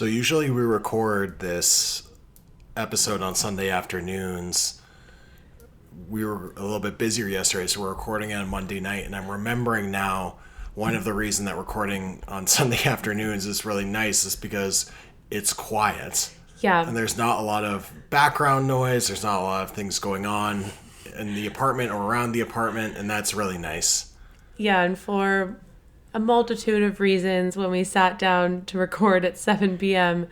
So usually we record this episode on Sunday afternoons. We were a little bit busier yesterday, so we're recording it on Monday night. And I'm remembering now one of the reasons that recording on Sunday afternoons is really nice is because it's quiet. Yeah. And there's not a lot of background noise. There's not a lot of things going on in the apartment or around the apartment. And that's really nice. Yeah, and for a multitude of reasons, when we sat down to record at 7 p.m.,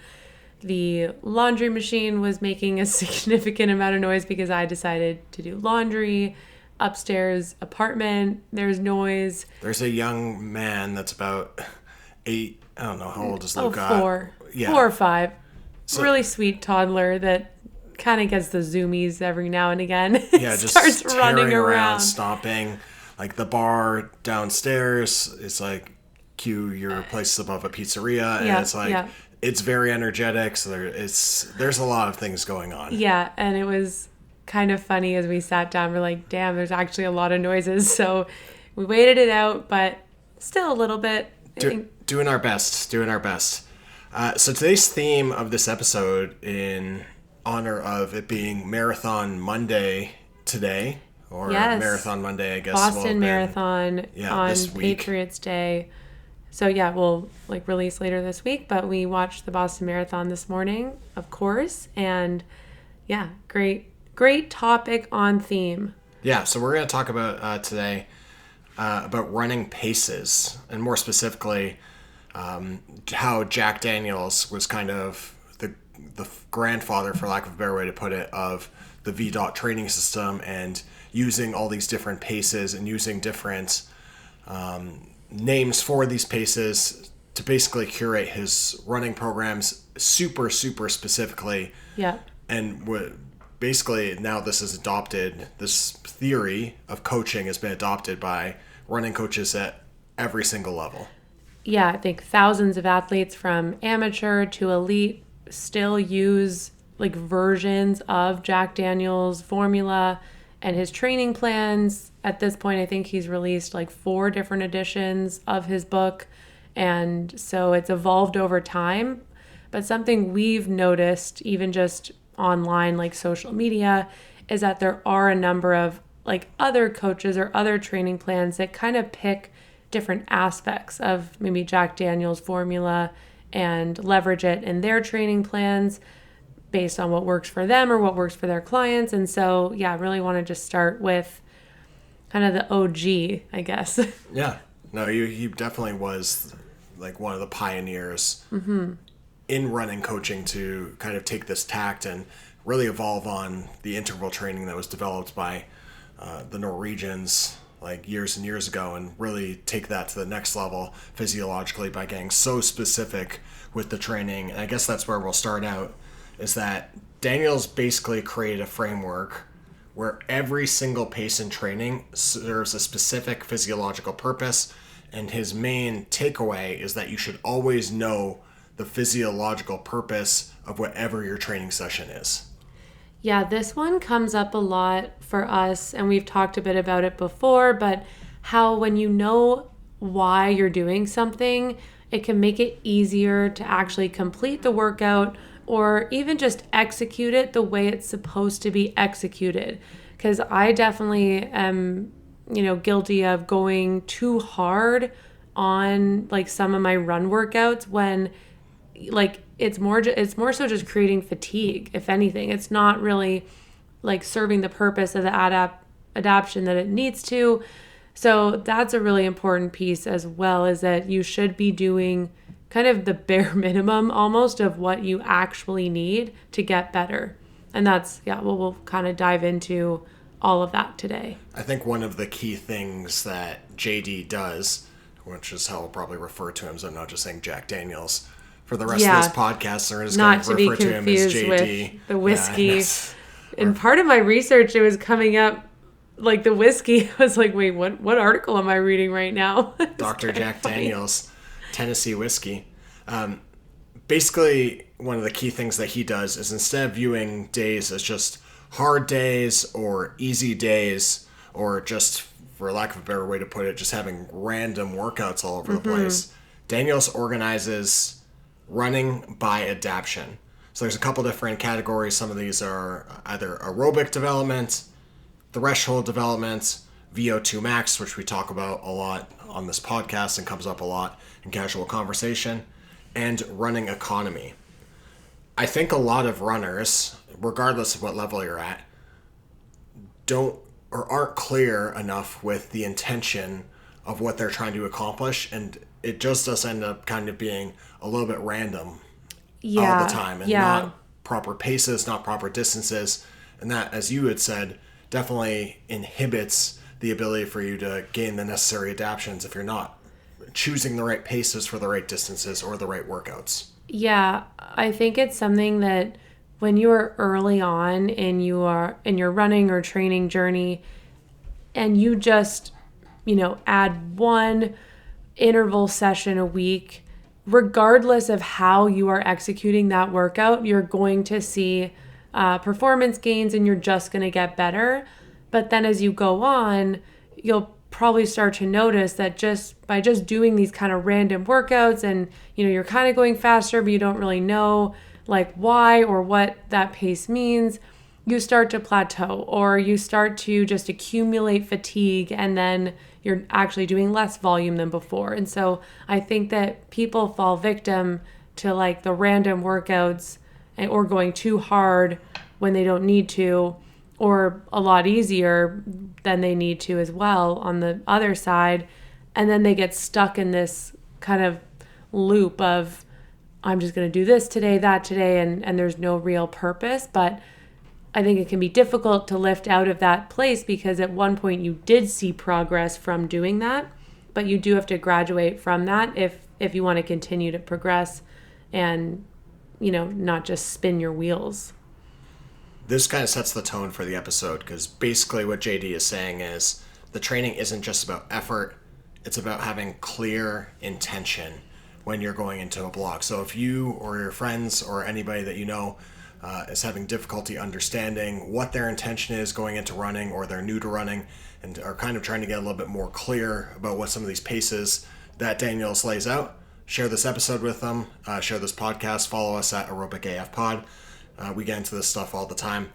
the laundry machine was making a significant amount of noise because I decided to do laundry. Upstairs apartment, there's noise. There's a young man that's about 8, I don't know, how old is Luca? 4. Yeah. 4 or 5. So, really sweet toddler that kind of gets the zoomies every now and again. Yeah, just starts running around, stomping. Like the bar downstairs is like, cue your place above a pizzeria, and it's like it's very energetic. So there's a lot of things going on. Yeah, and it was kind of funny as we sat down. We're like, damn, there's actually a lot of noises. So we waited it out, but still a little bit. Doing our best. So today's theme of this episode, in honor of it being Marathon Monday today. Or Marathon Monday, I guess. Boston Marathon on Patriots Day. So yeah, we'll release later this week, but we watched the Boston Marathon this morning, of course. And yeah, great topic on theme. Yeah, so we're going to talk about today about running paces, and more specifically, how Jack Daniels was kind of the grandfather, for lack of a better way to put it, of the VDOT training system, and using all these different paces and using different names for these paces to basically curate his running programs super, super specifically. Yeah. And basically now this theory of coaching has been adopted by running coaches at every single level. Yeah, I think thousands of athletes from amateur to elite still use versions of Jack Daniels' formula and his training plans. At this point, I think he's released 4 different editions of his book. And so it's evolved over time. But something we've noticed, even just online, like social media, is that there are a number of other coaches or other training plans that kind of pick different aspects of maybe Jack Daniels' formula and leverage it in their training plans based on what works for them or what works for their clients. And so, yeah, I really want to just start with kind of the OG, I guess. Yeah. No, he definitely was one of the pioneers in running coaching to kind of take this tact and really evolve on the interval training that was developed by the Norwegians years and years ago, and really take that to the next level physiologically by getting so specific with the training. And I guess that's where we'll start out, is that Daniels basically created a framework where every single pace in training serves a specific physiological purpose, and his main takeaway is that you should always know the physiological purpose of whatever your training session is. Yeah, this one comes up a lot for us, and we've talked a bit about it before, but how when you know why you're doing something, it can make it easier to actually complete the workout or even just execute it the way it's supposed to be executed. Because I definitely am, guilty of going too hard on some of my run workouts when it's more so just creating fatigue, if anything. It's not really serving the purpose of the adaptation that it needs to. So that's a really important piece as well, is that you should be doing kind of the bare minimum almost of what you actually need to get better. And that's, we'll kind of dive into all of that today. I think one of the key things that JD does, which is how we'll probably refer to him, so I'm not just saying Jack Daniels, for the rest of this podcast, we're just going to refer to him as JD. With the whiskey. In part of my research, it was coming up the whiskey. I was like, wait, what article am I reading right now? Dr. Jack Daniels, Tennessee whiskey. Basically, one of the key things that he does is, instead of viewing days as just hard days or easy days, or just, for lack of a better way to put it, just having random workouts all over the place, Daniels organizes running by adaptation. So there's a couple different categories. Some of these are either aerobic development, threshold development, VO2 max, which we talk about a lot on this podcast and comes up a lot in casual conversation, and running economy. I think a lot of runners, regardless of what level you're at, don't or aren't clear enough with the intention of what they're trying to accomplish, and it just does end up kind of being a little bit random all the time, and not proper paces, not proper distances, and that, as you had said, definitely inhibits the ability for you to gain the necessary adaptations if you're not choosing the right paces for the right distances or the right workouts. Yeah, I think it's something that when you are early on in your running or training journey, and you just, add one interval session a week, regardless of how you are executing that workout, you're going to see performance gains and you're just going to get better. But then as you go on, you'll probably start to notice that just by doing these kind of random workouts and, you're kind of going faster, but you don't really know like why or what that pace means, you start to plateau or you start to just accumulate fatigue, and then you're actually doing less volume than before. And so I think that people fall victim to like the random workouts or going too hard when they don't need to, or a lot easier than they need to as well on the other side. And then they get stuck in this kind of loop of, I'm just going to do this today, that today, and there's no real purpose. But I think it can be difficult to lift out of that place because at one point you did see progress from doing that, but you do have to graduate from that if you want to continue to progress and, not just spin your wheels. This kind of sets the tone for the episode, because basically what JD is saying is the training isn't just about effort, it's about having clear intention when you're going into a block. So if you or your friends or anybody that you know is having difficulty understanding what their intention is going into running, or they're new to running and are kind of trying to get a little bit more clear about what some of these paces that Daniels lays out, share this episode with them, share this podcast, follow us at Aerobic AF Pod. We get into this stuff all the time.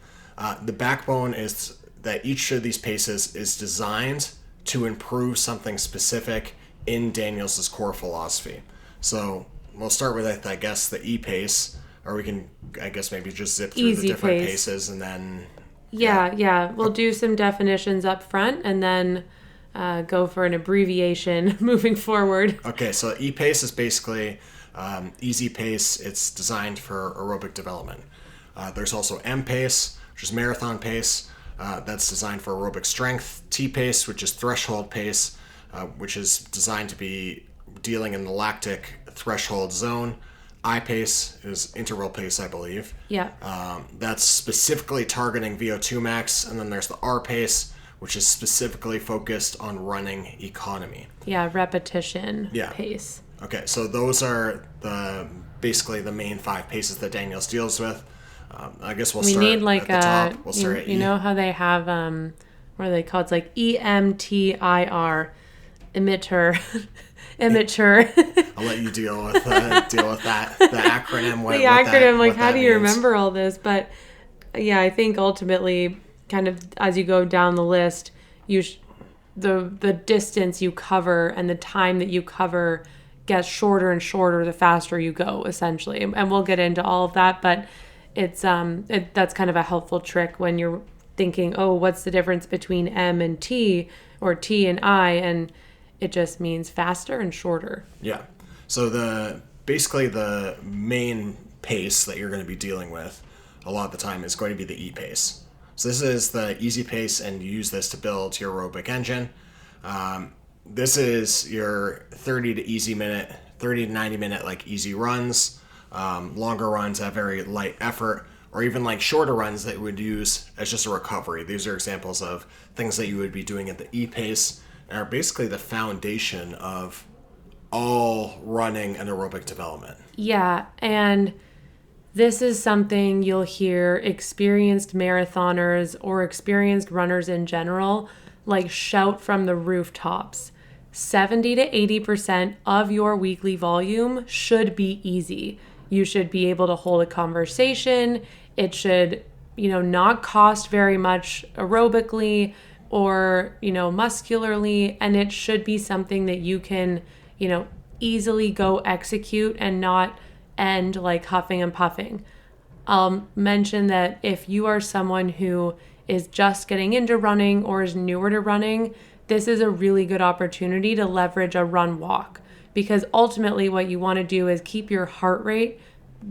The backbone is that each of these paces is designed to improve something specific in Daniels' core philosophy. So we'll start with, I guess, the E-pace, or we can, I guess, maybe just zip through the different paces and then... Yeah. We'll do some definitions up front and then go for an abbreviation moving forward. Okay, so E-pace is basically easy pace. It's designed for aerobic development. There's also M-pace, which is marathon pace. That's designed for aerobic strength. T-pace, which is threshold pace, which is designed to be dealing in the lactic threshold zone. I-pace is interval pace, I believe. Yeah. That's specifically targeting VO2 max. And then there's the R-pace, which is specifically focused on running economy. Yeah, repetition pace. Okay, so those are basically the main 5 paces that Daniels deals with. I guess we'll start at the top. We'll start at you know how they have, what are they called? It's like EMTIR, emitter. Immature. I'll let you deal with that. The acronym. How do you remember all this? But yeah, I think ultimately, kind of as you go down the list, the distance you cover and the time that you cover gets shorter and shorter the faster you go, essentially. And we'll get into all of that, but it's that's kind of a helpful trick when you're thinking, oh, what's the difference between M and T or T and I, and it just means faster and shorter. Yeah. So basically the main pace that you're going to be dealing with a lot of the time is going to be the E-pace. So this is the easy pace, and you use this to build your aerobic engine. This is your 30 to 90 minute like easy runs. Longer runs have very light effort, or even like shorter runs that you would use as just a recovery. These are examples of things that you would be doing at the E-pace, and are basically the foundation of all running and aerobic development. Yeah, and this is something you'll hear experienced marathoners or experienced runners in general like shout from the rooftops. 70 to 80% of your weekly volume should be easy. You should be able to hold a conversation. It should, not cost very much aerobically or, muscularly. And it should be something that you can, easily go execute and not end like huffing and puffing. I'll mention that if you are someone who is just getting into running or is newer to running, this is a really good opportunity to leverage a run walk, because ultimately what you want to do is keep your heart rate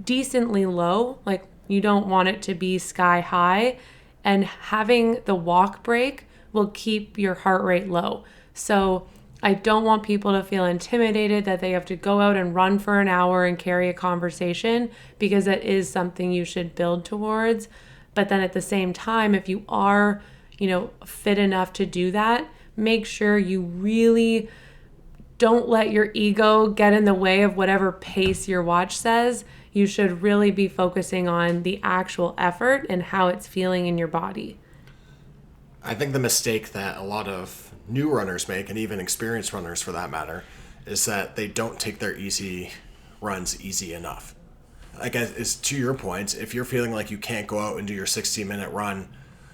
decently low. Like, you don't want it to be sky high, and having the walk break will keep your heart rate low. So I don't want people to feel intimidated that they have to go out and run for an hour and carry a conversation, because that is something you should build towards. But then at the same time, if you are, fit enough to do that, make sure you really don't let your ego get in the way of whatever pace your watch says. You should really be focusing on the actual effort and how it's feeling in your body. I think the mistake that a lot of new runners make, and even experienced runners for that matter, is that they don't take their easy runs easy enough. I guess it's to your point, if you're feeling like you can't go out and do your 60-minute run,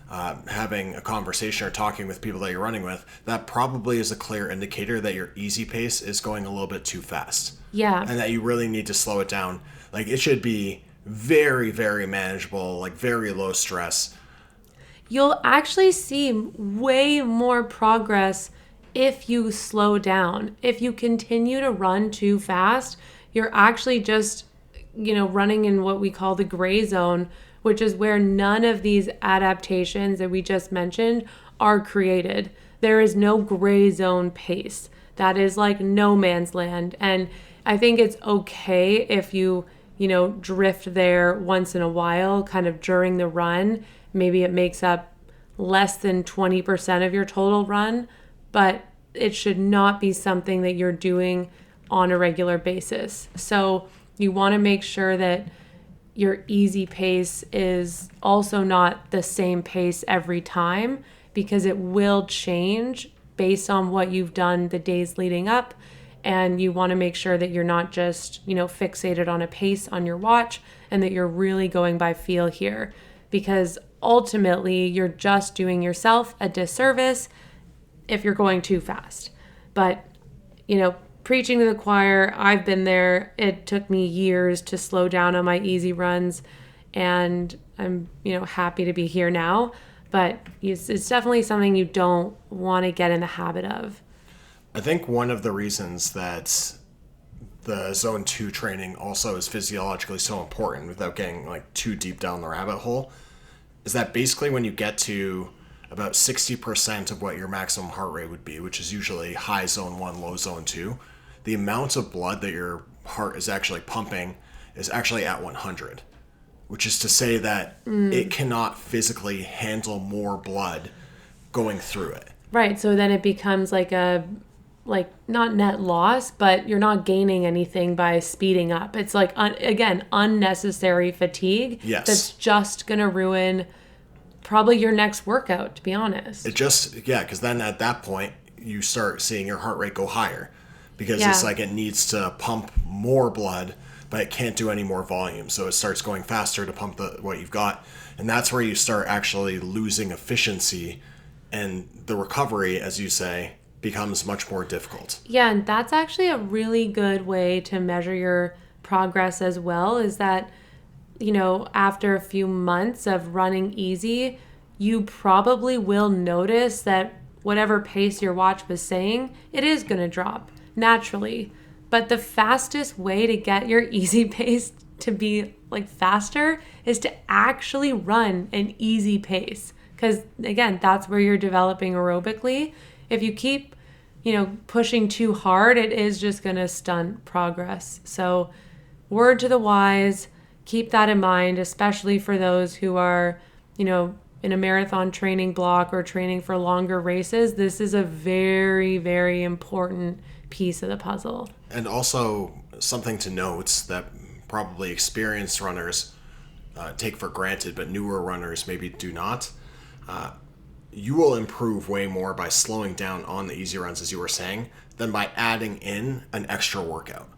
having a conversation or talking with people that you're running with, that probably is a clear indicator that your easy pace is going a little bit too fast. Yeah. And that you really need to slow it down. Like, it should be very, very manageable, like very low stress. You'll actually see way more progress if you slow down. If you continue to run too fast, you're actually just, running in what we call the gray zone, which is where none of these adaptations that we just mentioned are created. There is no gray zone pace. That is like no man's land. And I think it's okay if you, drift there once in a while, kind of during the run. Maybe it makes up less than 20% of your total run, but it should not be something that you're doing on a regular basis. So you want to make sure that your easy pace is also not the same pace every time, because it will change based on what you've done the days leading up. And you want to make sure that you're not just, fixated on a pace on your watch, and that you're really going by feel here, because ultimately you're just doing yourself a disservice if you're going too fast. But, preaching to the choir, I've been there. It took me years to slow down on my easy runs, and I'm, happy to be here now. But it's definitely something you don't want to get in the habit of. I think one of the reasons that the zone 2 training also is physiologically so important, without getting like too deep down the rabbit hole, is that basically when you get to about 60% of what your maximum heart rate would be, which is usually high zone 1, low zone 2, the amount of blood that your heart is actually pumping is actually at 100, which is to say that it cannot physically handle more blood going through it. Right. So then it becomes like not net loss, but you're not gaining anything by speeding up. It's like, again, unnecessary fatigue. Yes. That's just going to ruin probably your next workout, to be honest. Because then at that point, you start seeing your heart rate go higher, because it's like it needs to pump more blood, but it can't do any more volume. So it starts going faster to pump what you've got. And that's where you start actually losing efficiency, and the recovery, as you say, becomes much more difficult. Yeah, and that's actually a really good way to measure your progress as well, is that, after a few months of running easy, you probably will notice that whatever pace your watch was saying, it is going to drop naturally. But the fastest way to get your easy pace to be like faster is to actually run an easy pace. Because again, that's where you're developing aerobically. If you keep, pushing too hard, it is just going to stunt progress. So word to the wise, keep that in mind, especially for those who are, in a marathon training block or training for longer races. This is a very, very important piece of the puzzle. And also something to note that probably experienced runners take for granted, but newer runners maybe do not. You will improve way more by slowing down on the easy runs, as you were saying, than by adding in an extra workout.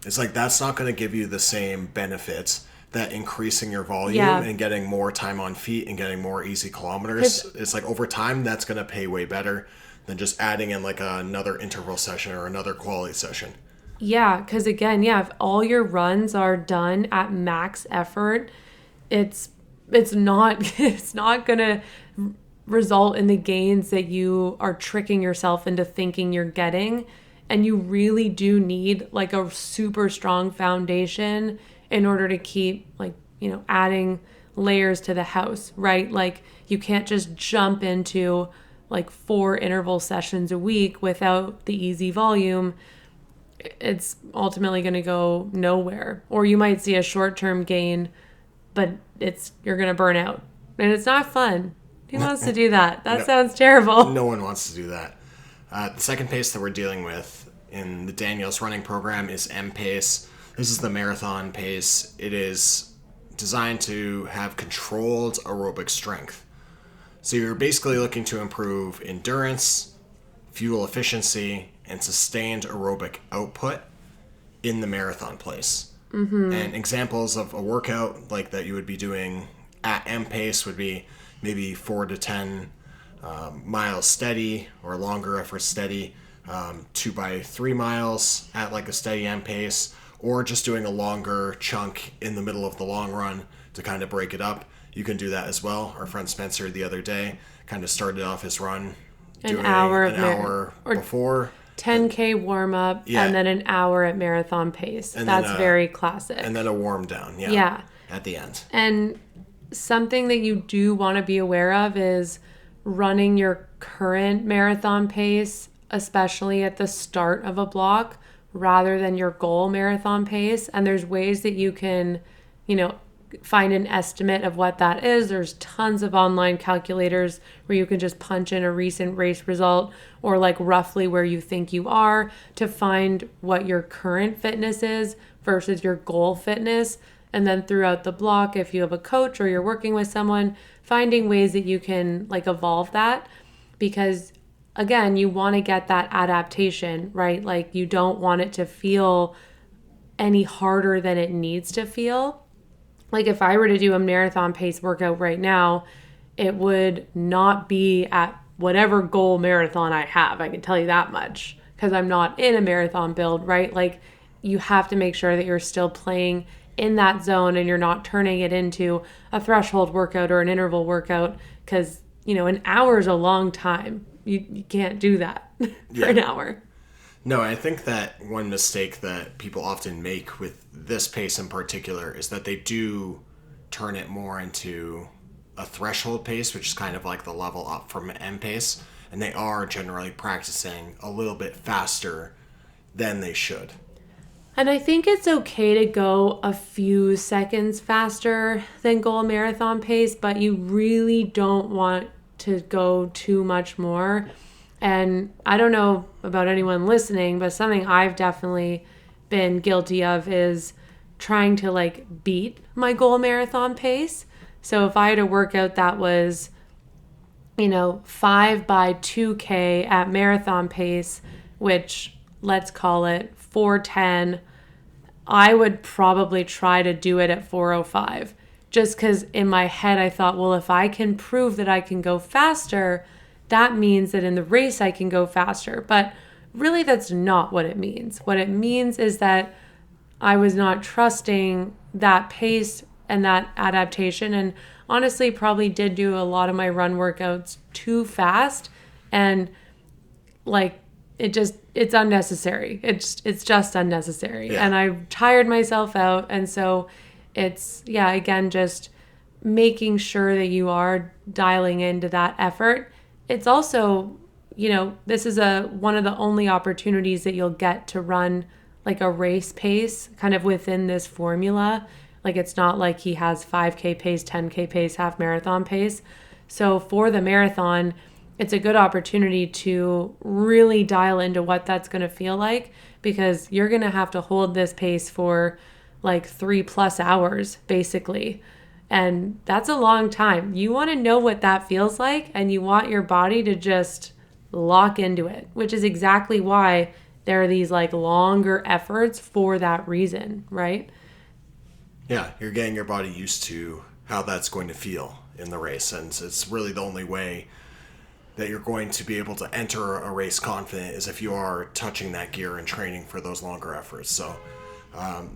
It's like that's not going to give you the same benefits that increasing your volume Yeah. and getting more time on feet and getting more easy kilometers. 'Cause- It's like over time that's going to pay way better than just adding in like another interval session or another quality session. Yeah, because again, yeah, if all your runs are done at max effort, it's not it's not gonna result in the gains that you are tricking yourself into thinking you're getting. And you really do need like a super strong foundation in order to keep like, adding layers to the house, right? Like you can't just jump into like 4 interval sessions a week without the easy volume. It's ultimately going to go nowhere. Or you might see a short-term gain, but you're going to burn out. And it's not fun. Who wants to do that? That sounds terrible. No one wants to do that. The second pace that we're dealing with in the Daniels running program is M pace. This is the marathon pace. It is designed to have controlled aerobic strength. So you're basically looking to improve endurance, fuel efficiency, and sustained aerobic output in the marathon place. Mm-hmm. And examples of a workout like that you would be doing at M pace would be maybe 4 to 10 miles steady or longer effort steady, 2 by 3 miles at like a steady M pace, or just doing a longer chunk in the middle of the long run to kind of break it up. You can do that as well. Our friend Spencer the other day kind of started off his run an hour before 10K warm up, and then an hour at marathon pace. And that's very classic. And then a warm down, at the end. And something that you do want to be aware of is running your current marathon pace, especially at the start of a block, rather than your goal marathon pace. And there's ways that you can, find an estimate of what that is. There's tons of online calculators where you can just punch in a recent race result or like roughly where you think you are to find what your current fitness is versus your goal fitness. And then throughout the block, if you have a coach or you're working with someone, finding ways that you can like evolve that, because again, you want to get that adaptation, right? Like you don't want it to feel any harder than it needs to feel. Like if I were to do a marathon pace workout right now, it would not be at whatever goal marathon I have. I can tell you that much because I'm not in a marathon build, right? Like you have to make sure that you're still playing in that zone and you're not turning it into a threshold workout or an interval workout because, an hour is a long time. You can't do that for an hour. No, I think that one mistake that people often make with this pace in particular is that they do turn it more into a threshold pace, which is kind of like the level up from M pace, and they are generally practicing a little bit faster than they should. And I think it's okay to go a few seconds faster than goal marathon pace, but you really don't want to go too much more. And I don't know about anyone listening, but something I've definitely been guilty of is trying to like beat my goal marathon pace. So if I had a workout that was, 5 by 2K at marathon pace, which let's call it 4:10, I would probably try to do it at 4:05. Just because in my head I thought, well, if I can prove that I can go faster, that means that in the race I can go faster. But really that's not what it means. What it means is that I was not trusting that pace and that adaptation, and honestly probably did do a lot of my run workouts too fast, and like it's unnecessary. It's just unnecessary. And I tired myself out. And so it's, again, just making sure that you are dialing into that effort. It's also, this is one of the only opportunities that you'll get to run like a race pace kind of within this formula. Like it's not like he has 5K pace, 10K pace, half marathon pace. So for the marathon, it's a good opportunity to really dial into what that's going to feel like, because you're going to have to hold this pace for like 3+ hours basically. And that's a long time. You want to know what that feels like, and you want your body to just lock into it, which is exactly why there are these like longer efforts for that reason, right? Yeah, you're getting your body used to how that's going to feel in the race, and it's really the only way that you're going to be able to enter a race confident is if you are touching that gear and training for those longer efforts. So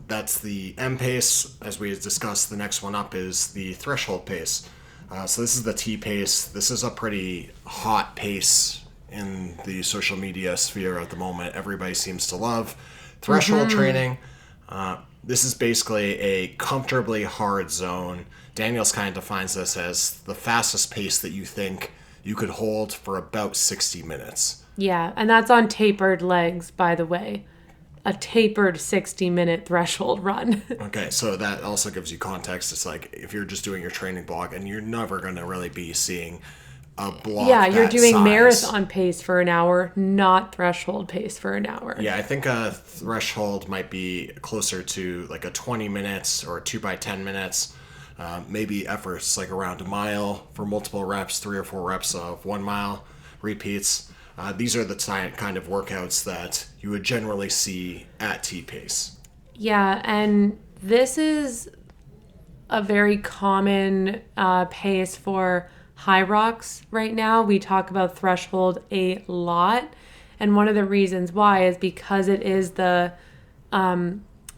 that's the M pace. As we discussed, the next one up is the threshold pace. So this is the T pace. This is a pretty hot pace in the social media sphere at the moment. Everybody seems to love threshold training. This is basically a comfortably hard zone. Daniels kind of defines this as the fastest pace that you think you could hold for about 60 minutes. Yeah, and that's on tapered legs, by the way. A tapered 60-minute threshold run. Okay, so that also gives you context. It's like if you're just doing your training block, and you're never going to really be seeing a block. Yeah, you're doing size. marathon pace for an hour, not threshold pace for an hour. Yeah, I think a threshold might be closer to like a 20 minutes or 2x10 minutes. Maybe efforts like around a mile for multiple reps, 3 or 4 reps of 1 mile repeats. These are the kind of workouts that you would generally see at T-Pace. Yeah, and this is a very common pace for high rocks right now. We talk about threshold a lot. And one of the reasons why is because it is I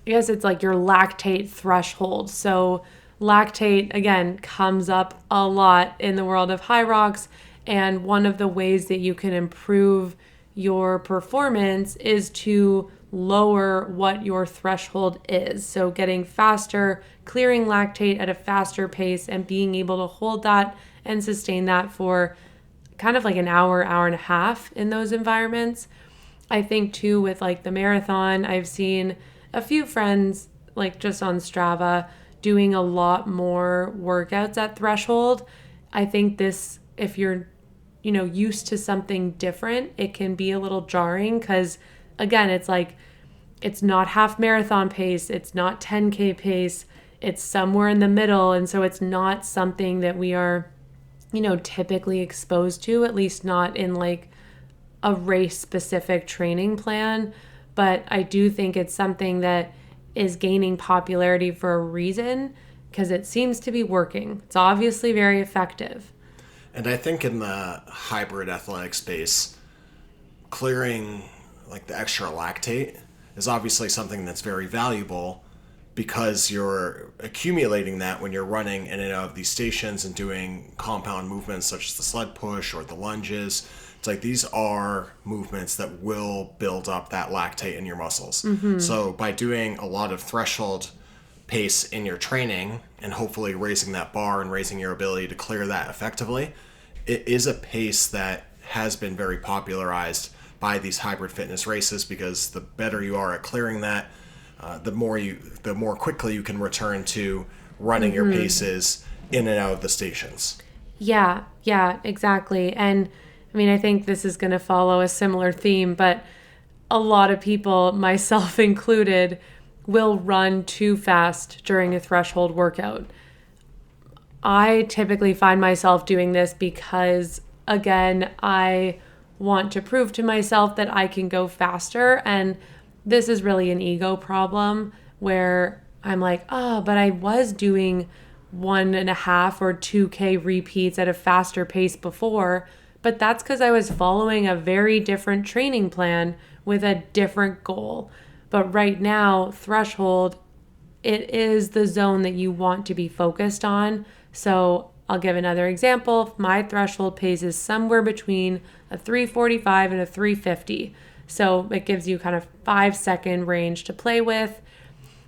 guess it's like your lactate threshold. So lactate, again, comes up a lot in the world of high rocks. And one of the ways that you can improve your performance is to lower what your threshold is. So getting faster, clearing lactate at a faster pace, and being able to hold that and sustain that for kind of like an hour, hour and a half in those environments. I think too with like the marathon, I've seen a few friends like just on Strava doing a lot more workouts at threshold. I think this, if you're used to something different, it can be a little jarring because, again, it's like it's not half marathon pace, it's not 10K pace, it's somewhere in the middle. And so it's not something that we are, typically exposed to, at least not in like a race specific training plan. But I do think it's something that is gaining popularity for a reason because it seems to be working. It's obviously very effective. And I think in the hybrid athletic space, clearing like the extra lactate is obviously something that's very valuable because you're accumulating that when you're running in and out of these stations and doing compound movements such as the sled push or the lunges. It's like these are movements that will build up that lactate in your muscles. Mm-hmm. So by doing a lot of threshold pace in your training and hopefully raising that bar and raising your ability to clear that effectively, it is a pace that has been very popularized by these hybrid fitness races because the better you are at clearing that, the more quickly you can return to running your paces in and out of the stations. Yeah, exactly. And I mean, I think this is going to follow a similar theme, but a lot of people, myself included, will run too fast during a threshold workout. I typically find myself doing this because, again, I want to prove to myself that I can go faster. And this is really an ego problem where I'm like, but I was doing 1.5 or 2K repeats at a faster pace before. But that's because I was following a very different training plan with a different goal. But right now, threshold, it is the zone that you want to be focused on. So I'll give another example. My threshold pace is somewhere between a 345 and a 350. So it gives you kind of 5-second range to play with.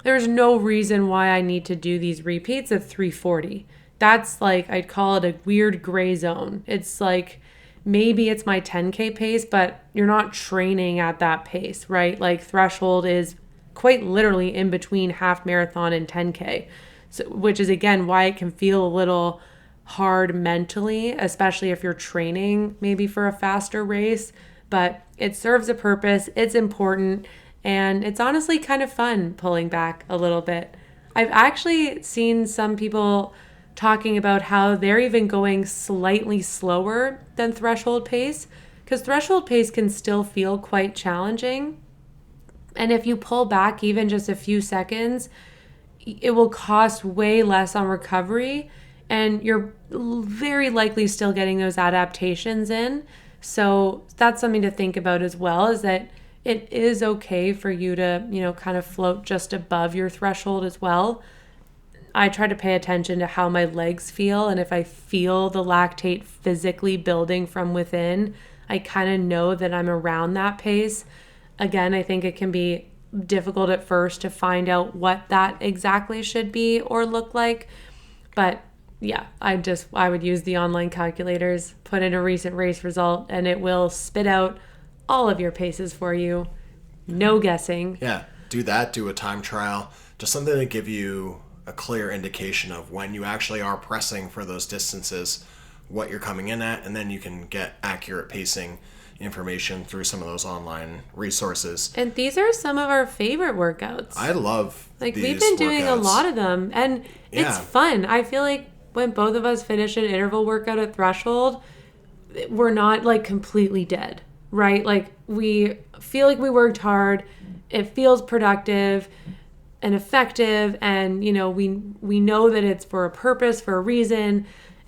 There's no reason why I need to do these repeats of 340. That's like, I'd call it a weird gray zone. It's like, maybe it's my 10K pace, but you're not training at that pace, right? Like threshold is quite literally in between half marathon and 10K. So, which is, again, why it can feel a little hard mentally, especially if you're training maybe for a faster race. But it serves a purpose. It's important. And it's honestly kind of fun pulling back a little bit. I've actually seen some people talking about how they're even going slightly slower than threshold pace because threshold pace can still feel quite challenging. And if you pull back even just a few seconds, it will cost way less on recovery, and you're very likely still getting those adaptations in. So that's something to think about as well, is that it is okay for you to, kind of float just above your threshold as well. I try to pay attention to how my legs feel, and if I feel the lactate physically building from within, I kind of know that I'm around that pace. Again, I think it can be difficult at first to find out what that exactly should be or look like. But yeah, I would use the online calculators, put in a recent race result, and it will spit out all of your paces for you. No guessing. Yeah, do that, do a time trial, just something to give you a clear indication of when you actually are pressing for those distances, what you're coming in at, and then you can get accurate pacing information through some of those online resources. And these are some of our favorite workouts. I love we've been workouts. doing a lot of them, and it's fun. I feel like when both of us finish an interval workout at threshold, we're not completely dead, right? We feel like we worked hard, it feels productive and effective, and we know that it's for a purpose, for a reason,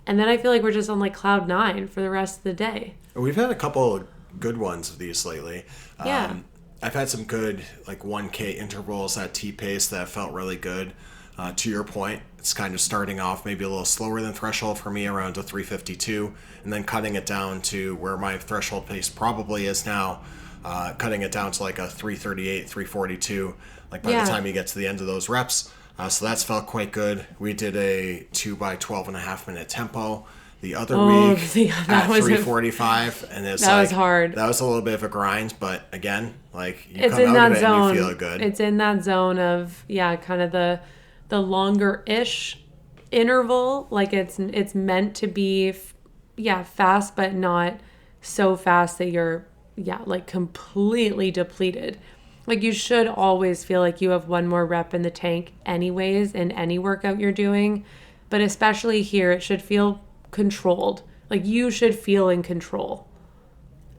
and then I feel like we're just on cloud 9 for the rest of the day. We've had a couple of good ones of these lately. Yeah. I've had some good 1K intervals at T-pace that felt really good. To your point, it's kind of starting off maybe a little slower than threshold for me, around a 3:52, and then cutting it down to where my threshold pace probably is now, cutting it down to a 3:38, 3:42, by the time you get to the end of those reps. So that's felt quite good. We did a 2 by 12.5 minute tempo the other week at 3:45, and that was hard. That was a little bit of a grind, but again, you it's come in out that of it zone. and you feel good. It's in that zone of kind of the longer-ish interval. It's meant to be fast, but not so fast that you're completely depleted. You should always feel like you have one more rep in the tank anyways in any workout you're doing, but especially here it should feel controlled. You should feel in control.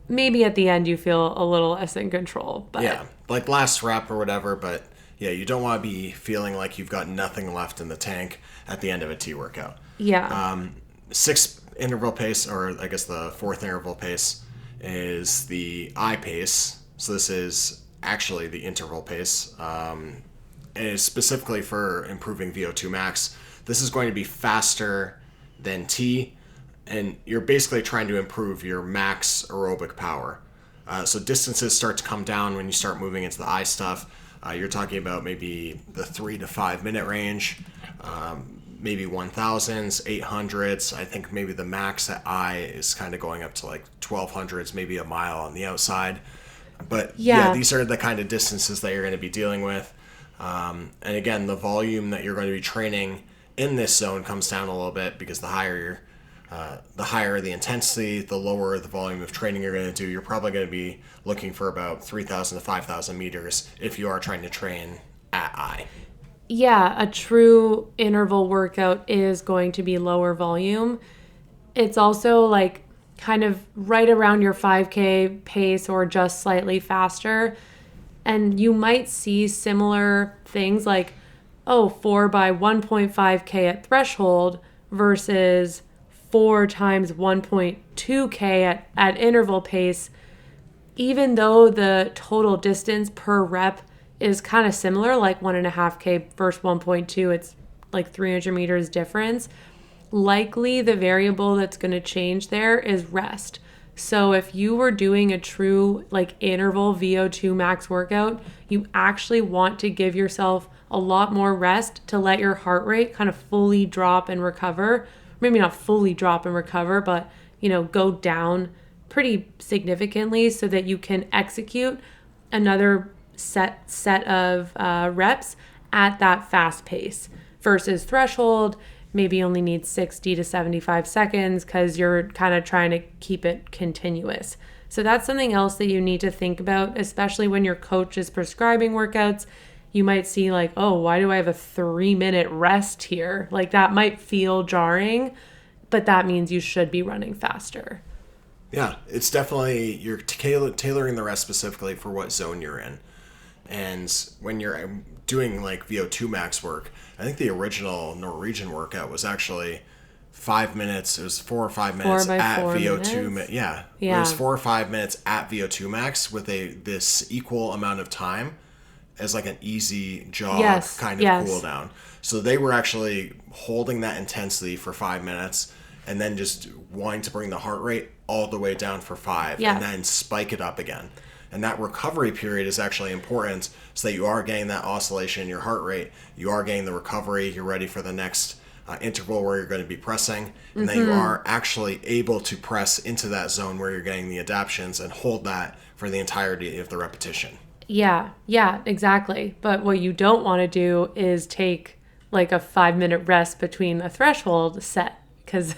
Maybe at the end you feel a little less in control, but last rep or whatever, but yeah, you don't want to be feeling like you've got nothing left in the tank at the end of a T workout. Yeah. 6th interval pace, or I guess the 4th interval pace, is the I pace. So this is actually the interval pace. And it's specifically for improving VO2 max. This is going to be faster than T, and you're basically trying to improve your max aerobic power. So distances start to come down when you start moving into the I stuff. You're talking about maybe the 3 to 5 minute range, maybe 1000s, 800s. I think maybe the max at I is kind of going up to 1200s, maybe a mile on the outside. But these are the kind of distances that you're going to be dealing with. And again, the volume that you're going to be training in this zone comes down a little bit, because the higher the intensity, the lower the volume of training you're going to do. You're probably going to be looking for about 3,000 to 5,000 meters if you are trying to train at I. Yeah, a true interval workout is going to be lower volume. It's also kind of right around your 5K pace or just slightly faster. And you might see similar things 4 by 1.5K at threshold versus 4 times 1.2K at interval pace. Even though the total distance per rep is kind of similar, 1.5K versus 1.2, it's 300 meters difference. Likely the variable that's going to change there is rest. So if you were doing a true interval VO2 max workout, you actually want to give yourself a lot more rest to let your heart rate kind of fully drop and recover. Maybe not fully drop and recover, but go down pretty significantly so that you can execute another set of reps at that fast pace. Versus threshold maybe only needs 60 to 75 seconds because you're kind of trying to keep it continuous. So that's something else that you need to think about, especially when your coach is prescribing workouts. You might see oh, why do I have a 3-minute rest here? That might feel jarring, but that means you should be running faster. Yeah, it's definitely, you're tailoring the rest specifically for what zone you're in. And when you're doing like VO2 max work, I think the original Norwegian workout was actually 5 minutes. It was 4 or 5 minutes at VO2. Yeah. It was 4 or 5 minutes at VO2 max with this equal amount of time as like an easy jog kind of cool down. So they were actually holding that intensity for 5 minutes and then just wanting to bring the heart rate all the way down for 5 and then spike it up again. And that recovery period is actually important so that you are getting that oscillation in your heart rate. You are getting the recovery. You're ready for the next interval where you're going to be pressing. And then you are actually able to press into that zone where you're getting the adaptations and hold that for the entirety of the repetition. Yeah, exactly. But what you don't want to do is take like a 5-minute rest between a threshold set, because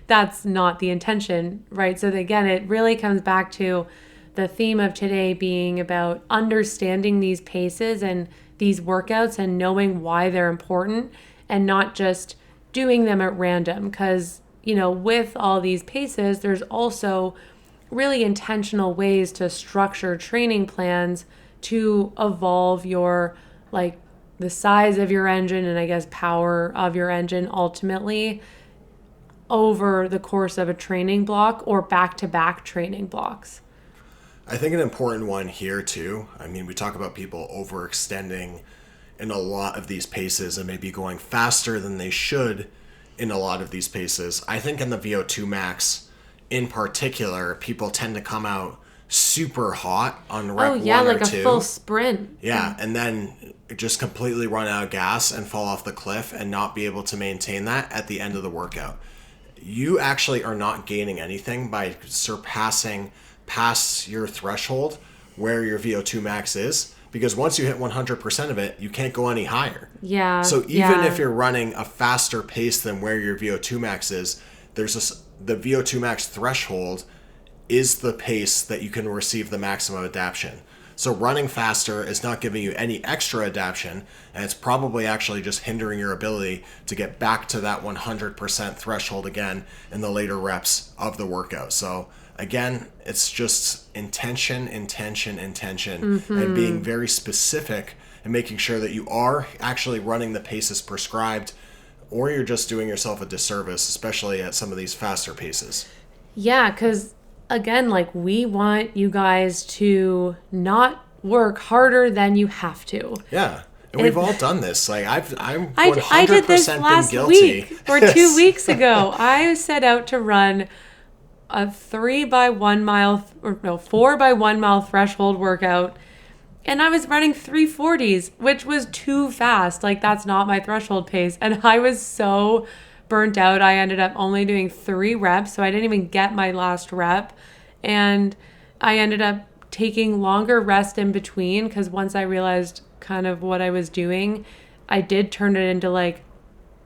that's not the intention, right? So again, it really comes back to the theme of today being about understanding these paces and these workouts and knowing why they're important and not just doing them at random. Because, with all these paces, there's also really intentional ways to structure training plans to evolve your, like, the size of your engine and I guess power of your engine ultimately over the course of a training block or back-to-back training blocks. I think an important one here too, I mean, we talk about people overextending in a lot of these paces and maybe going faster than they should in a lot of these paces. I think in the VO2 max in particular, people tend to come out super hot on rep 1 or 2. Like a full sprint. Yeah, and then just completely run out of gas and fall off the cliff and not be able to maintain that at the end of the workout. You actually are not gaining anything by surpassing past your threshold where your VO2 max is, because once you hit 100% of it, you can't go any higher. Yeah. So even if you're running a faster pace than where your VO2 max is, the VO2 max threshold is the pace that you can receive the maximum adaptation. So running faster is not giving you any extra adaptation, and it's probably actually just hindering your ability to get back to that 100% threshold again in the later reps of the workout. So again, it's just intention, and being very specific and making sure that you are actually running the paces prescribed, or you're just doing yourself a disservice, especially at some of these faster paces. Yeah, because again, like, we want you guys to not work harder than you have to. Yeah. And we've all done this. Like I did this last week or 2 weeks ago. I set out to run a 4 by 1 mile threshold workout, and I was running 340s, which was too fast. Like, that's not my threshold pace. And I was so burnt out. I ended up only doing 3 reps, so I didn't even get my last rep. And I ended up taking longer rest in between, because once I realized kind of what I was doing, I did turn it into like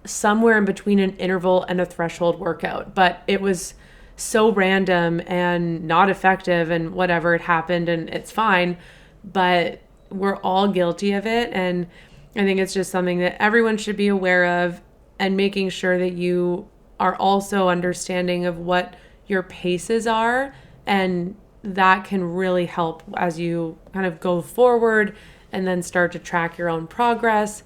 somewhere in between an interval and a threshold workout. But it was so random and not effective, and whatever, it happened and it's fine. But we're all guilty of it. And I think it's just something that everyone should be aware of, and making sure that you are also understanding of what your paces are. And that can really help as you kind of go forward and then start to track your own progress.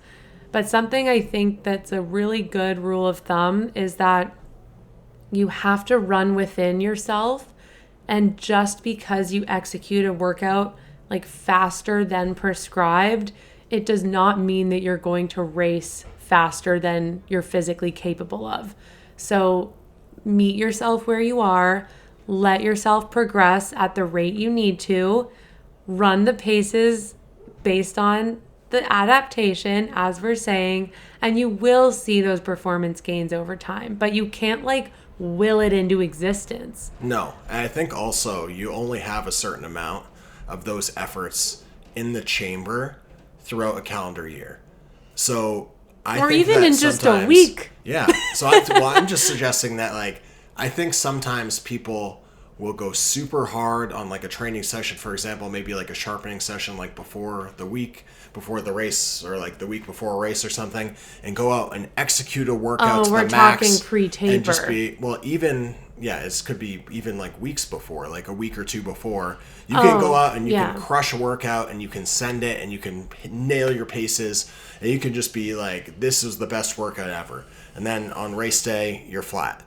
But something I think that's a really good rule of thumb is that you have to run within yourself. And just because you execute a workout like faster than prescribed, it does not mean that you're going to race faster than you're physically capable of. So meet yourself where you are, let yourself progress at the rate you need to, run the paces based on the adaptation, as we're saying, and you will see those performance gains over time. But you can't like will it into existence. No, and I think also you only have a certain amount of those efforts in the chamber throughout a calendar year. So I think even in just a week. Yeah. So I'm just suggesting that, like, I think sometimes people will go super hard on like a training session, for example, maybe like a sharpening session, like before the race, or like the week before a race or something, and go out and execute a workout to the max. We're talking pre-taper. And just be, well, even, yeah, it could be even like weeks before, like a week or two before. You can go out and you can crush a workout, and you can send it, and you can nail your paces, and you can just be like, this is the best workout ever. And then on race day, you're flat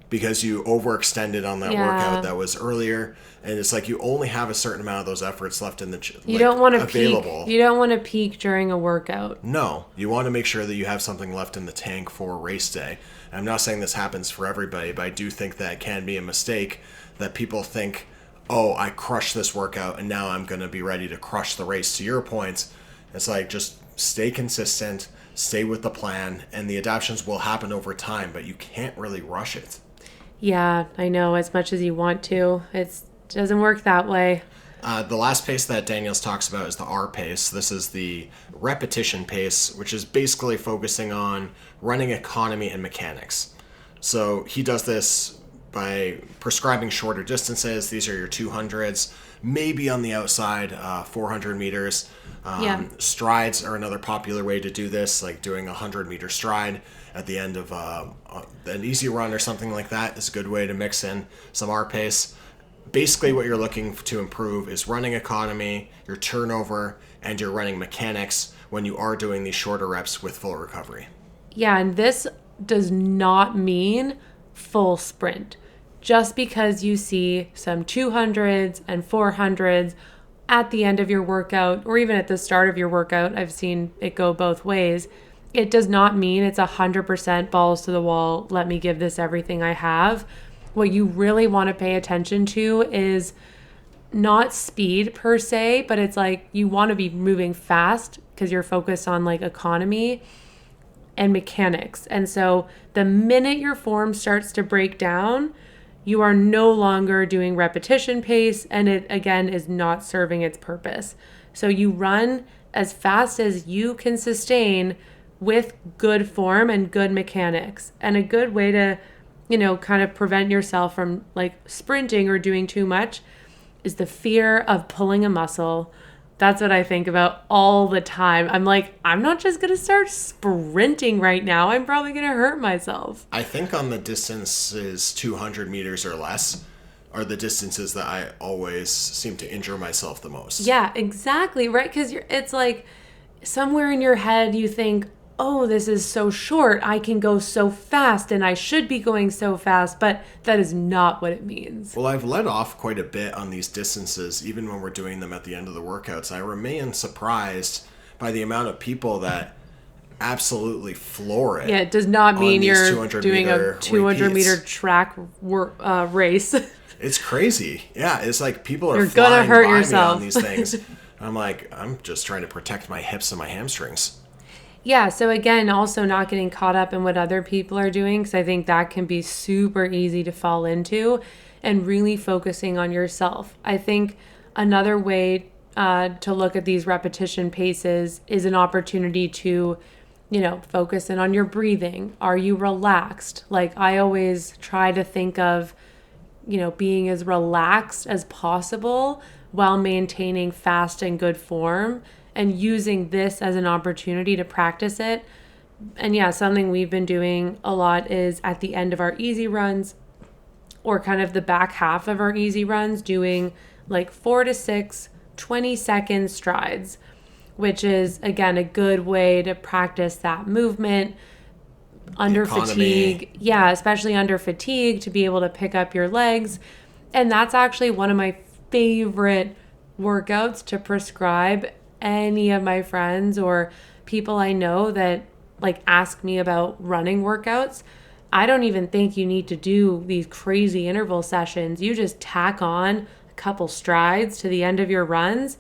because you overextended on that workout that was earlier. And it's like you only have a certain amount of those efforts left in the you don't want to available. Peak. You don't want to peak during a workout. No, you want to make sure that you have something left in the tank for race day. I'm not saying this happens for everybody, but I do think that it can be a mistake that people think, oh, I crushed this workout and now I'm going to be ready to crush the race. To your point, it's like just stay consistent, stay with the plan, and the adaptations will happen over time, but you can't really rush it. Yeah, I know, as much as you want to. It doesn't work that way. The last pace that Daniels talks about is the R pace. This is the repetition pace, which is basically focusing on running economy and mechanics. So he does this by prescribing shorter distances. These are your 200s, maybe on the outside, 400 meters. Strides are another popular way to do this, like doing a 100-meter stride at the end of an easy run or something like that is a good way to mix in some R pace. Basically, what you're looking to improve is running economy, your turnover, and your running mechanics when you are doing these shorter reps with full recovery. Yeah, and this does not mean full sprint. Just because you see some 200s and 400s at the end of your workout, or even at the start of your workout, I've seen it go both ways. It does not mean it's 100% balls to the wall, let me give this everything I have. What you really want to pay attention to is not speed per se, but it's like you want to be moving fast because you're focused on like economy and mechanics. And so the minute your form starts to break down, you are no longer doing repetition pace, and it again is not serving its purpose. So you run as fast as you can sustain with good form and good mechanics. And a good way to, kind of prevent yourself from like sprinting or doing too much is the fear of pulling a muscle. That's what I think about all the time. I'm like, I'm not just going to start sprinting right now. I'm probably going to hurt myself. I think on the distances 200 meters or less are the distances that I always seem to injure myself the most. Yeah, exactly. Right. Because it's like somewhere in your head you think, oh, this is so short. I can go so fast and I should be going so fast. But that is not what it means. Well, I've let off quite a bit on these distances, even when we're doing them at the end of the workouts. I remain surprised by the amount of people that absolutely floor it. Yeah, it does not mean you're doing a 200-meter track race. It's crazy. Yeah, it's like people are you're flying gonna hurt by yourself me on these things. I'm like, I'm just trying to protect my hips and my hamstrings. Yeah, so again, also not getting caught up in what other people are doing, because I think that can be super easy to fall into, and really focusing on yourself. I think another way to look at these repetition paces is an opportunity to, focus in on your breathing. Are you relaxed? Like I always try to think of, being as relaxed as possible while maintaining fast and good form, and using this as an opportunity to practice it. And yeah, something we've been doing a lot is at the end of our easy runs, or kind of the back half of our easy runs, doing like 4 to 6 20-second strides, which is, again, a good way to practice that movement under fatigue. Yeah, especially under fatigue, to be able to pick up your legs. And that's actually one of my favorite workouts to prescribe any of my friends or people I know that like ask me about running workouts. I don't even think you need to do these crazy interval sessions. You just tack on a couple strides to the end of your runs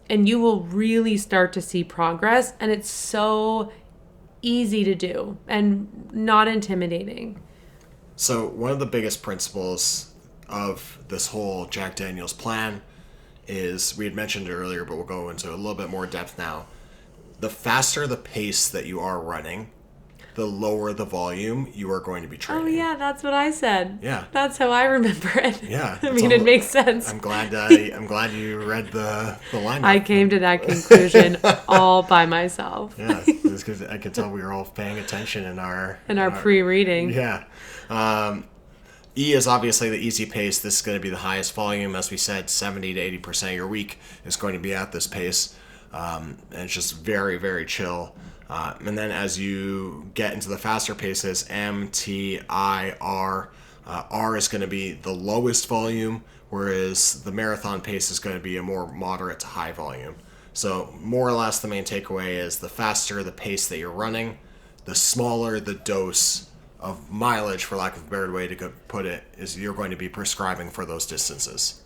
and you will really start to see progress. And it's so easy to do and not intimidating. So one of the biggest principles of this whole Jack Daniels plan is, we had mentioned it earlier, but we'll go into a little bit more depth now. The faster the pace that you are running, the lower the volume you are going to be training. Oh yeah, that's what I said. Yeah. That's how I remember it. Yeah. I mean, it makes sense. I'm glad you read the lineup. I came to that conclusion all by myself. Yeah, it's because I could tell we were all paying attention in our pre-reading. Yeah. E is obviously the easy pace. This is going to be the highest volume. As we said, 70 to 80% of your week is going to be at this pace. And it's just very, very chill. And then as you get into the faster paces, M, T, I, R. R is going to be the lowest volume, whereas the marathon pace is going to be a more moderate to high volume. So more or less the main takeaway is the faster the pace that you're running, the smaller the dose of mileage, for lack of a better way to put it, is you're going to be prescribing for those distances.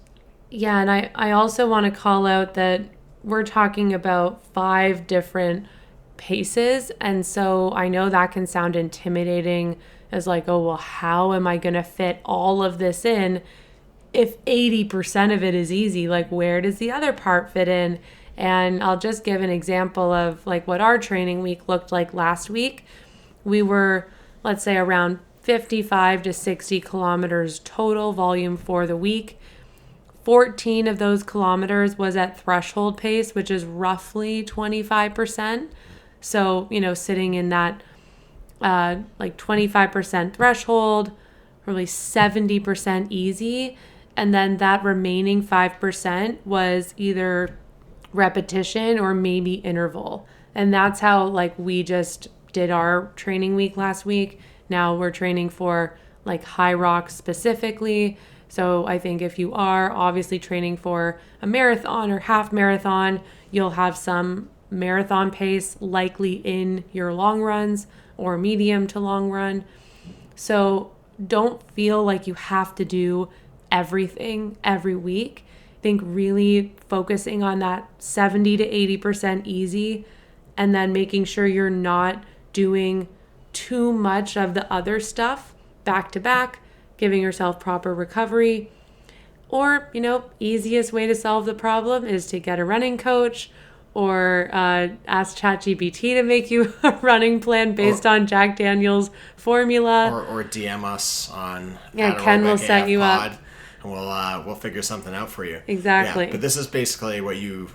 Yeah, and I also want to call out that we're talking about 5 different paces, and so I know that can sound intimidating as like, oh, well, how am I going to fit all of this in if 80% of it is easy? Like, where does the other part fit in? And I'll just give an example of like what our training week looked like last week. We were, let's say, around 55 to 60 kilometers total volume for the week. 14 of those kilometers was at threshold pace, which is roughly 25%. So, sitting in that like 25% threshold, probably 70% easy. And then that remaining 5% was either repetition or maybe interval. And that's how like we just did our training week last week. Now we're training for like high rocks specifically. So I think if you are obviously training for a marathon or half marathon, you'll have some marathon pace likely in your long runs or medium to long run. So don't feel like you have to do everything every week. I think really focusing on that 70 to 80% easy, and then making sure you're not doing too much of the other stuff back to back, giving yourself proper recovery. Or, easiest way to solve the problem is to get a running coach or ask ChatGPT to make you a running plan based on Jack Daniel's formula. Or DM us on Ken will set you up. And we'll figure something out for you. Exactly. Yeah, but this is basically what you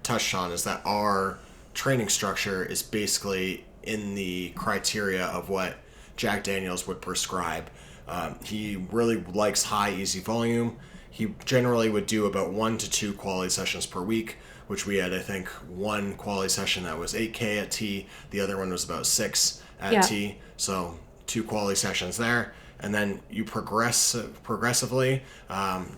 touched on, is that our training structure is basically in the criteria of what Jack Daniels would prescribe. He really likes high, easy volume. He generally would do about 1 to 2 quality sessions per week, which we had, I think, one quality session that was 8K at T. The other one was about 6 at T. So 2 quality sessions there. And then you progressively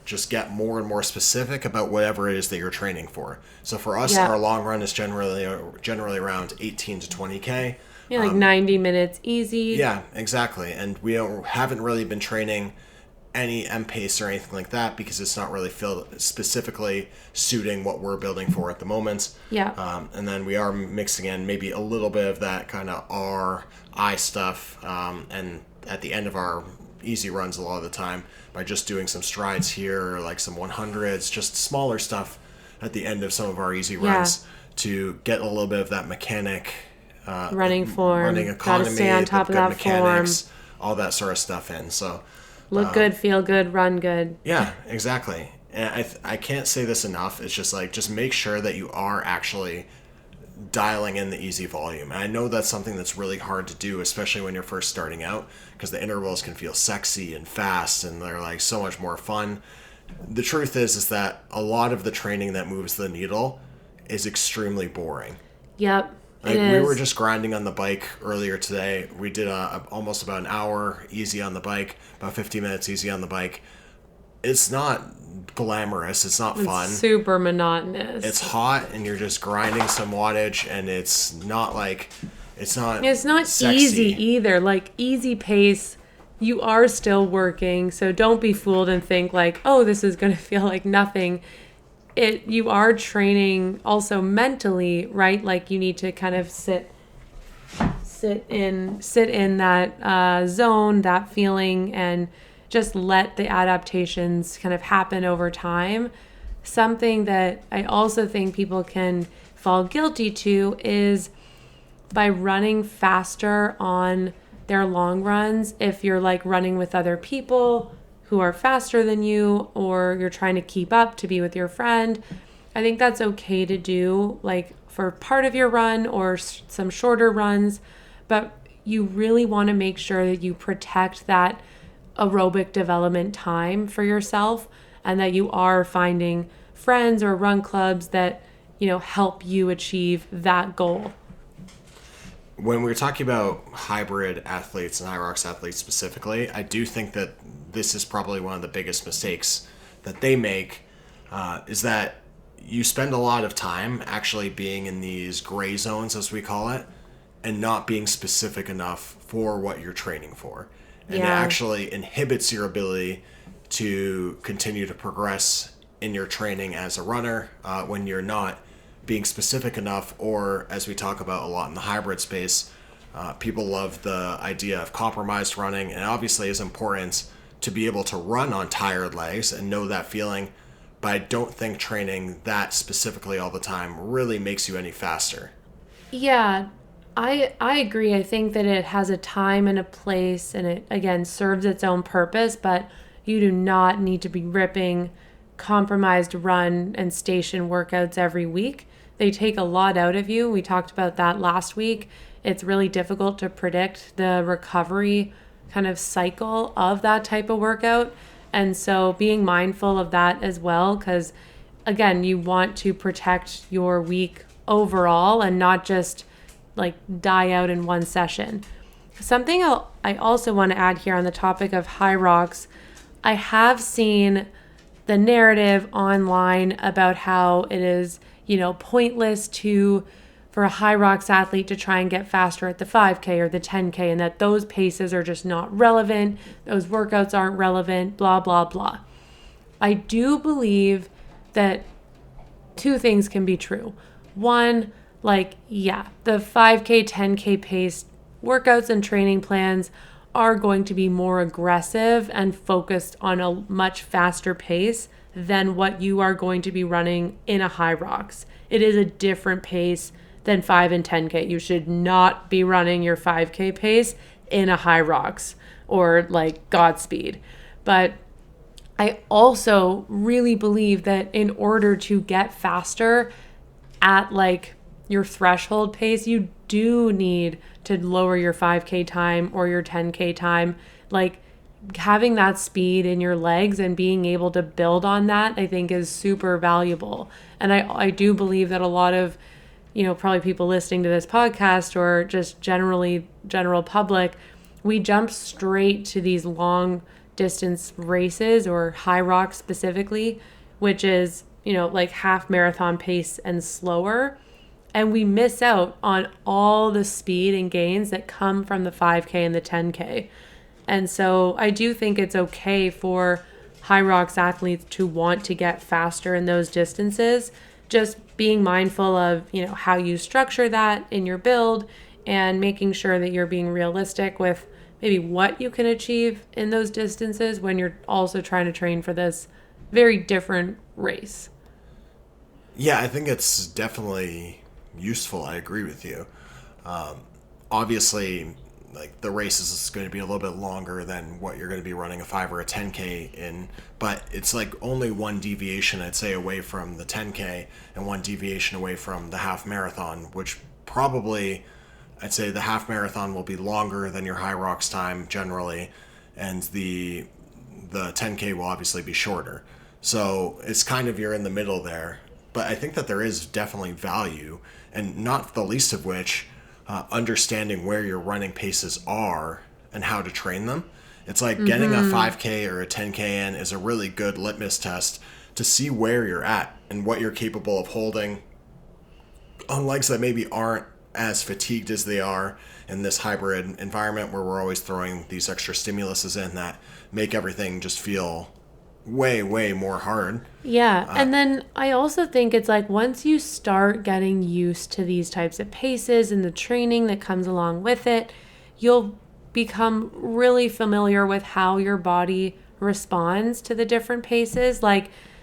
just get more and more specific about whatever it is that you're training for. So for us, our long run is generally around 18 to 20K. Yeah, like 90 minutes easy. Yeah, exactly. And we haven't really been training any M-Pace or anything like that because it's not really specifically suiting what we're building for at the moment. Yeah. And then we are mixing in maybe a little bit of that kind of R-I stuff and at the end of our easy runs a lot of the time by just doing some strides here or like some 100s, just smaller stuff at the end of some of our easy runs to get a little bit of that mechanic running form, running economy, gotta stay on top of that mechanics, form, all that sort of stuff in. So look good, feel good, run good. Yeah, exactly. And I can't say this enough. It's just like, just make sure that you are actually dialing in the easy volume. And I know that's something that's really hard to do, especially when you're first starting out, because the intervals can feel sexy and fast and they're like so much more fun. The truth is that a lot of the training that moves the needle is extremely boring. Yep. Like we were just grinding on the bike earlier today. We did almost about an hour easy on the bike, about 50 minutes easy on the bike. It's not glamorous. It's not fun. It's super monotonous. It's hot and you're just grinding some wattage, and it's not sexy. Easy either. Like easy pace, you are still working. So don't be fooled and think like, oh, this is going to feel like nothing. You are training also mentally, right? Like you need to kind of sit in that zone, that feeling, and just let the adaptations kind of happen over time. Something that I also think people can fall guilty to is by running faster on their long runs, if you're like running with other people who are faster than you, or you're trying to keep up to be with your friend, I think that's okay to do, like for part of your run or some shorter runs. But you really want to make sure that you protect that aerobic development time for yourself, and that you are finding friends or run clubs that, help you achieve that goal. When we're talking about hybrid athletes and HYROX athletes specifically, I do think that this is probably one of the biggest mistakes that they make, is that you spend a lot of time actually being in these gray zones, as we call it, and not being specific enough for what you're training for. And It actually inhibits your ability to continue to progress in your training as a runner when you're not being specific enough, or as we talk about a lot in the hybrid space, people love the idea of compromised running, and obviously it's important to be able to run on tired legs and know that feeling, but I don't think training that specifically all the time really makes you any faster. Yeah, I agree. I think that it has a time and a place, and it, again, serves its own purpose, but you do not need to be ripping compromised run and station workouts every week. They take a lot out of you. We talked about that last week. It's really difficult to predict the recovery kind of cycle of that type of workout. And so being mindful of that as well, because again, you want to protect your week overall and not just like die out in one session. Something I also want to add here on the topic of HYROX, I have seen the narrative online about how it is, pointless for a HYROX athlete to try and get faster at the 5K or the 10K, and that those paces are just not relevant, those workouts aren't relevant, blah, blah, blah. I do believe that two things can be true. One, the 5K, 10K paced workouts and training plans are going to be more aggressive and focused on a much faster pace than what you are going to be running in a HYROX. It is a different pace than 5 and 10K. You should not be running your 5K pace in a HYROX or Godspeed. But I also really believe that in order to get faster at your threshold pace, you do need to lower your 5K time or your 10K time. Having that speed in your legs and being able to build on that, I think, is super valuable. And I do believe that a lot of, probably people listening to this podcast or just general public, we jump straight to these long distance races or HYROX specifically, which is, half marathon pace and slower. And we miss out on all the speed and gains that come from the 5K and the 10K. And so I do think it's okay for HYROX athletes to want to get faster in those distances, just being mindful of, how you structure that in your build and making sure that you're being realistic with maybe what you can achieve in those distances when you're also trying to train for this very different race. Yeah, I think it's definitely useful. I agree with you. Obviously, the race is going to be a little bit longer than what you're going to be running a 5 or a 10K in, but it's only one deviation, I'd say, away from the 10K and one deviation away from the half marathon, which probably, I'd say the half marathon will be longer than your HYROX time generally, and the 10K will obviously be shorter. So it's kind of, you're in the middle there. But I think that there is definitely value, and not the least of which, understanding where your running paces are and how to train them. It's getting a 5K or a 10K in is a really good litmus test to see where you're at and what you're capable of holding on legs that maybe aren't as fatigued as they are in this hybrid environment where we're always throwing these extra stimuluses in that make everything just feel way, way more hard. Yeah. And then I also think it's once you start getting used to these types of paces and the training that comes along with it, you'll become really familiar with how your body responds to the different paces.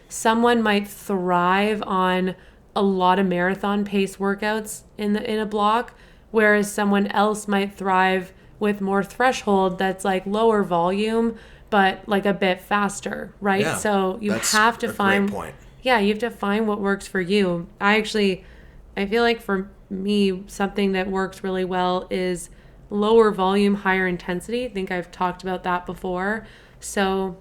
Someone might thrive on a lot of marathon pace workouts in a block, whereas someone else might thrive with more threshold that's like lower volume, but like a bit faster, right? Yeah, So you that's have to a find, great point. yeah, you have to find what works for you. I feel like for me, something that works really well is lower volume, higher intensity. I think I've talked about that before. So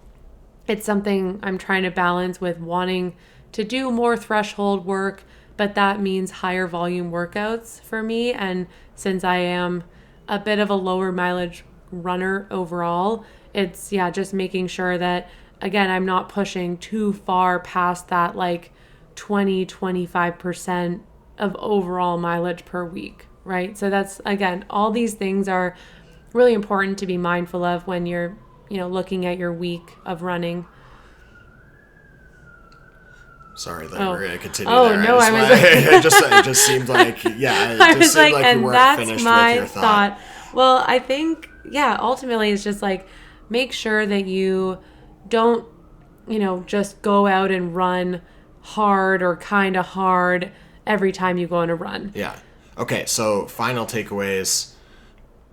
it's something I'm trying to balance with wanting to do more threshold work, but that means higher volume workouts for me. And since I am a bit of a lower mileage runner overall, it's, yeah, just making sure that, again, I'm not pushing too far past that like 25% of overall mileage per week, right? So that's, again, all these things are really important to be mindful of when you're, looking at your week of running. Sorry that we're gonna continue Oh, there. no, It just seemed like, yeah, it just seemed like you weren't finished with your thought. Well, I think, yeah, ultimately it's just like make sure that you don't, just go out and run hard or kind of hard every time you go on a run. Yeah. Okay, so final takeaways.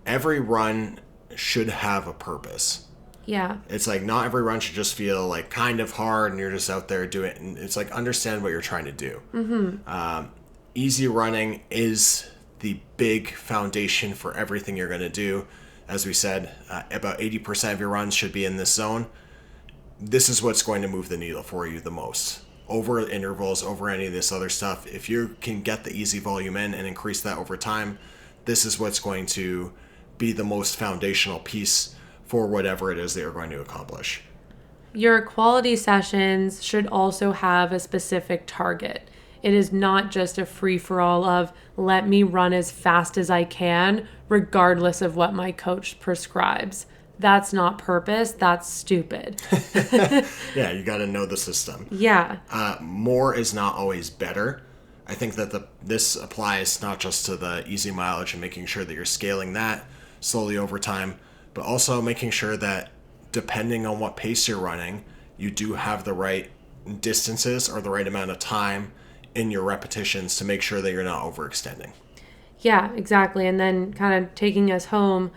Every run should have a purpose. Yeah. It's like not every run should just feel like kind of hard and you're just out there doing it. And it's like understand what you're trying to do. Mm-hmm. Easy running is the big foundation for everything you're going to do. As we said, about 80% of your runs should be in this zone. This is what's going to move the needle for you the most. Over intervals, over any of this other stuff, if you can get the easy volume in and increase that over time, this is what's going to be the most foundational piece for whatever it is that you're going to accomplish. Your quality sessions should also have a specific target. It is not just a free-for-all of let me run as fast as I can, regardless of what my coach prescribes. That's not purpose. That's stupid. Yeah, you got to know the system. Yeah. More is not always better. I think that this applies not just to the easy mileage and making sure that you're scaling that slowly over time, but also making sure that depending on what pace you're running, you do have the right distances or the right amount of time in your repetitions to make sure that you're not overextending. Yeah, exactly. And then kind of taking us home,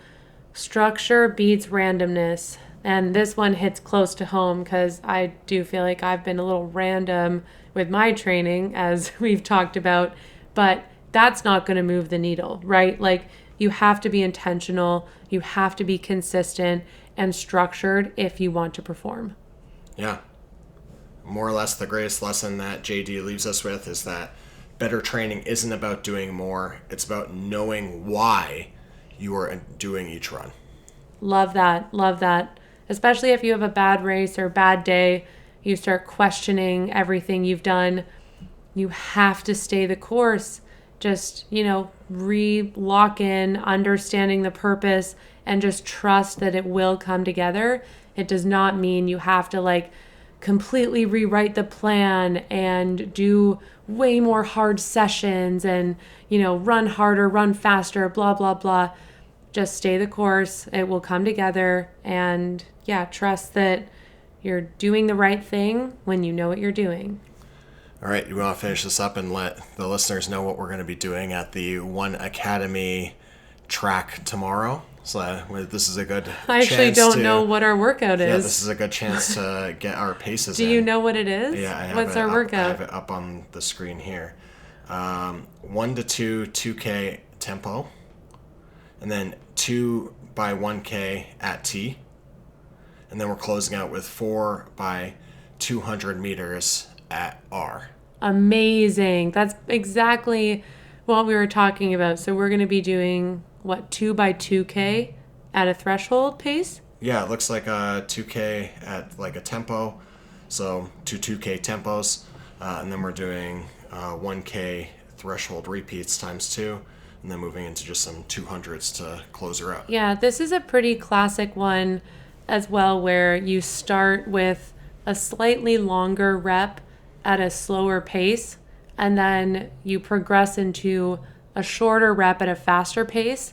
structure beats randomness. And this one hits close to home because I do feel like I've been a little random with my training, as we've talked about, but that's not going to move the needle, right? Like you have to be intentional, you have to be consistent and structured if you want to perform. Yeah. More or less the greatest lesson that JD leaves us with is that better training isn't about doing more. It's about knowing why you are doing each run. Love that. Love that. Especially if you have a bad race or bad day, you start questioning everything you've done. You have to stay the course. Just, lock in, understanding the purpose, and just trust that it will come together. It does not mean you have to completely rewrite the plan and do way more hard sessions and, run harder, run faster, blah, blah, blah. Just stay the course. It will come together. And trust that you're doing the right thing when you know what you're doing. All right, you want to finish this up and let the listeners know what we're going to be doing at the One Academy track tomorrow? So this is a good I actually don't know what our workout is. Yeah, this is a good chance to get our paces in. Do you know what it is? Yeah, I have What's our workout? I have it up on the screen here. 1 to 2 2K tempo, and then 2 by 1K at T, and then we're closing out with 4 by 200 meters at R. Amazing. That's exactly what we were talking about. So we're going to be doing 2 by 2K at a threshold pace? Yeah, it looks like a 2K at a tempo. So 2K tempos. And then we're doing 1K threshold repeats times 2. And then moving into just some 200s to close her out. Yeah, this is a pretty classic one as well, where you start with a slightly longer rep at a slower pace, and then you progress into a shorter rep at a faster pace.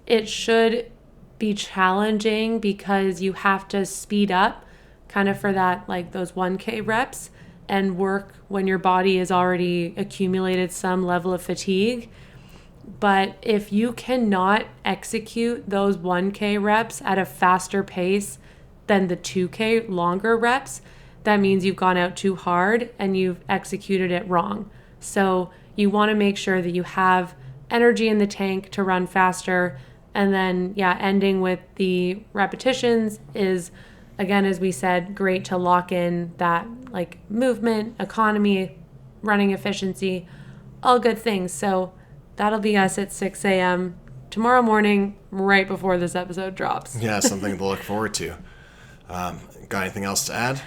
It should be challenging because you have to speed up kind of for that, those 1K reps, and work when your body has already accumulated some level of fatigue. But if you cannot execute those 1K reps at a faster pace than the 2K longer reps, that means you've gone out too hard and you've executed it wrong. So you want to make sure that you have energy in the tank to run faster. And then, ending with the repetitions is, again, as we said, great to lock in that like movement, economy, running efficiency, all good things. So that'll be us at 6 a.m. tomorrow morning, right before this episode drops. Yeah, something to look forward to. Got anything else to add?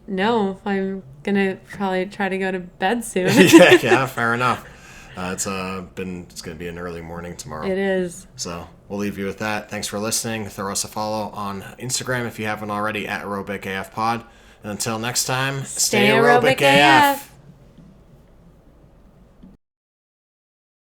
No, I'm going to probably try to go to bed soon. yeah, fair enough. It's going to be an early morning tomorrow. It is. So we'll leave you with that. Thanks for listening. Throw us a follow on Instagram if you haven't already at AerobicAFPod. And until next time, stay aerobic AF.